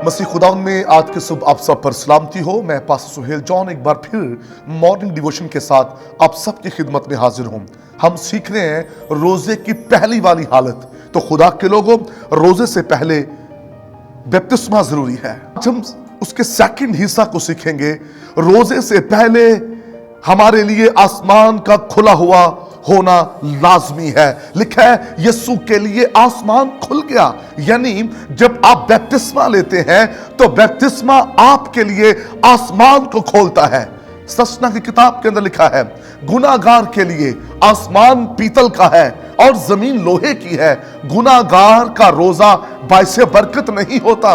मसीह खुदा में आज के सुबह आप सब पर सलामती हो। मैं पास्टर सुहेल जॉन एक बार फिर मॉर्निंग डिवोशन के साथ आप सबकी खिदमत में हाजिर हूं। हम सीख रहे हैं रोजे की पहली वाली हालत। तो खुदा के लोगों, रोजे से पहले बपतिस्मा जरूरी है। आज हम उसके सेकंड हिस्सा को सीखेंगे। रोजे से पहले हमारे लिए आसमान का खुला हुआ होना लाजमी है। लिखा है यीशु के लिए आसमान खुल गया, यानी जब आप बपतिस्मा लेते हैं तो बपतिस्मा आपके लिए आसमान को खोलता है। सचना की किताब के अंदर लिखा है गुनाहगार के लिए आसमान पीतल का है और जमीन लोहे की है। गुनाहगार का रोजा बाइसे बरकत नहीं होता,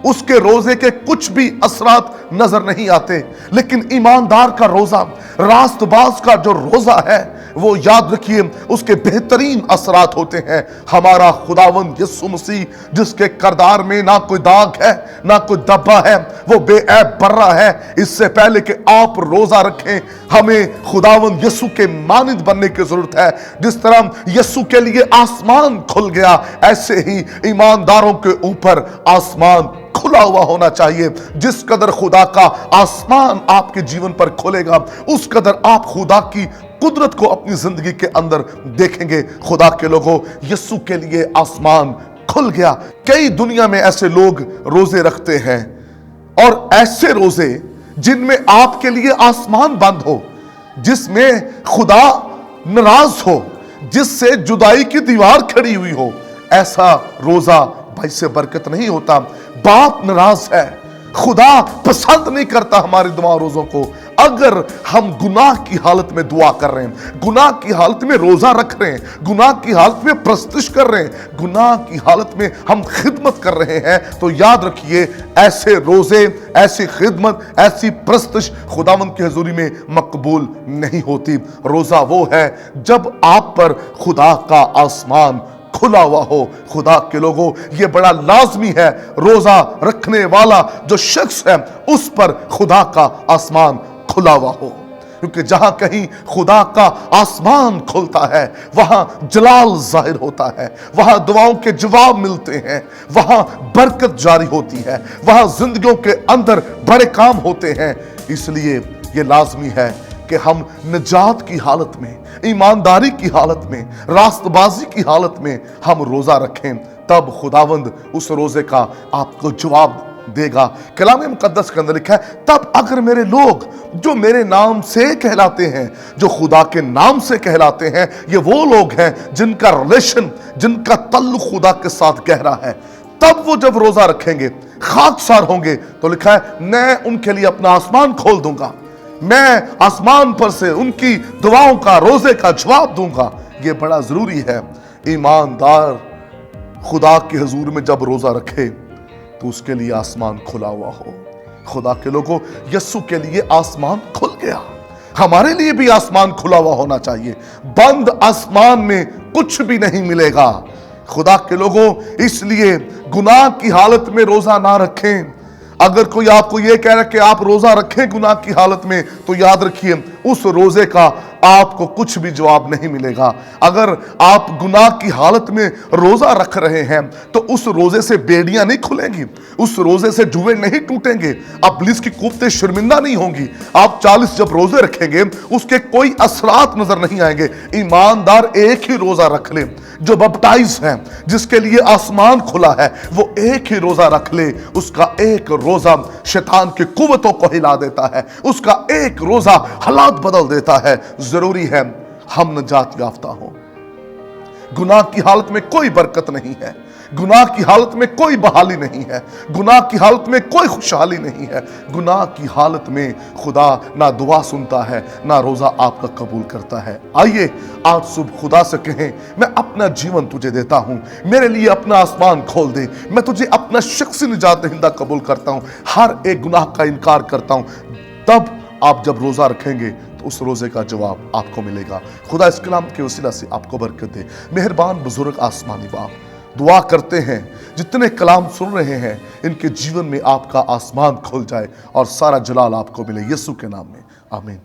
उसके रोजे के कुछ भी असरात नजर नहीं आते, लेकिन ईमानदार का रोजा, रास्तबाज का जो रोजा है, वो याद रखिए उसके बेहतरीन असरात होते हैं। हमारा खुदावंद यीशु मसीह जिसके करदार में ना कोई दाग है ना कोई धब्बा है, वो बेऐब बर्रा है। इससे पहले कि आप रोजा रखें, हमें खुदावंद यीशु के मानिंद बनने की जरूरत है। जिस तरह यीशु के लिए आसमान खुल गया, ऐसे ही ईमानदारों के ऊपर आसमान खुला हुआ होना चाहिए। जिस कदर खुदा का आसमान आपके जीवन पर खुलेगा, उस कदर आप खुदा की कुदरत को अपनी जिंदगी के अंदर देखेंगे। खुदा के लोगों, यीशु के लिए आसमान खुल गया। कई दुनिया में ऐसे लोग रोजे रखते हैं, और ऐसे रोजे जिनमें आपके लिए आसमान बंद हो, जिसमें खुदा नाराज हो, जिससे जुदाई की दीवार खड़ी हुई हो, ऐसा रोजा भाई से बरकत नहीं होता। बाप नाराज है, खुदा पसंद नहीं करता हमारे दुआ रोजों को। अगर हम गुनाह की हालत में दुआ कर रहे हैं, गुनाह की हालत में रोजा रख रहे हैं, गुनाह की हालत में प्रस्तुश कर रहे हैं, गुनाह की हालत में हम खिदमत कर रहे हैं, तो याद रखिए ऐसे रोजे, ऐसी खिदमत, ऐसी प्रस्तुश खुदावंद की हजूरी में मकबूल नहीं होती। रोजा वो है जब आप पर खुदा का आसमान खुला हुआ हो। खुदा के लोगों, ये बड़ा लाजमी है, रोजा रखने वाला जो शख्स है उस पर खुदा का आसमान खुला हुआ हो, क्योंकि जहां कहीं खुदा का आसमान खुलता है वहां जलाल जाहिर होता है, वहां दुआओं के जवाब मिलते हैं, वहां बरकत जारी होती है, वहां जिंदगियों के अंदर बड़े काम होते हैं। इसलिए ये लाजमी है कि हम निजात की हालत में, ईमानदारी की हालत में, रास्तबाजी की हालत में हम रोजा रखें, तब खुदावंद उस रोजे का आपको जवाब देगा। कलाम मुकद्दस के अंदर लिखा है, तब अगर मेरे लोग जो मेरे नाम से कहलाते हैं, जो खुदा के नाम से कहलाते हैं, ये वो लोग हैं जिनका रिलेशन, जिनका तल्लुक खुदा के साथ गहरा है, तब वो जब रोजा रखेंगे, खाकसार होंगे, तो लिखा है मैं उनके लिए अपना आसमान खोल दूंगा, मैं आसमान पर से उनकी दुआओं का, रोजे का जवाब दूंगा। यह बड़ा जरूरी है। ईमानदार खुदा के हुजूर में जब रोजा रखे तो उसके लिए आसमान खुला हुआ हो। खुदा के लोगों, यीशु के लिए आसमान खुल गया, हमारे लिए भी आसमान खुला हुआ होना चाहिए। बंद आसमान में कुछ भी नहीं मिलेगा। खुदा के लोगों, इसलिए गुनाह की हालत में रोजा ना रखें। अगर कोई आपको यह कह रहा है कि आप रोजा रखें गुनाह की हालत में, तो याद रखिए उस रोजे का आपको कुछ भी जवाब नहीं मिलेगा। अगर आप गुनाह की हालत में रोजा रख रहे हैं तो उस रोजे से बेड़ियां नहीं खुलेंगी, उस रोजे से जुए नहीं टूटेंगे, इब्लीस की कुफ्तें शर्मिंदा नहीं होंगी। आप 40 जब रोजे रखेंगे उसके कोई असरात नजर नहीं आएंगे। ईमानदार एक ही रोजा रख ले, जो बपटाइज है, जिसके लिए आसमान खुला है, वो एक ही रोजा रख ले। उसका एक रोजा शैतान की कुव्वतों को हिला देता है, उसका एक रोजा हालात बदल देता है। जरूरी है हम नजात याफ्ता हो। गुनाह की हालत में कोई बरकत नहीं है, गुनाह की हालत में कोई बहाली नहीं है, गुनाह की हालत में कोई खुशहाली नहीं है। गुनाह की हालत में खुदा ना दुआ सुनता है, ना रोजा आपका कबूल करता है। आइए आज सुबह खुदा से कहें, मैं अपना जीवन तुझे देता हूं, मेरे लिए अपना आसमान खोल दे, मैं तुझे अपना शख्सी निजात दहिंदा कबूल करता हूं, हर एक गुनाह का इनकार करता हूं। तब आप जब रोजा रखेंगे तो उस रोजे का जवाब आपको मिलेगा। खुदा इस कलाम के वसीला से आपको बरकत दे। मेहरबान बुजुर्ग आसमानी बाप, दुआ करते हैं जितने कलाम सुन रहे हैं इनके जीवन में आपका आसमान खुल जाए और सारा जलाल आपको मिले, यीशु के नाम में, आमीन।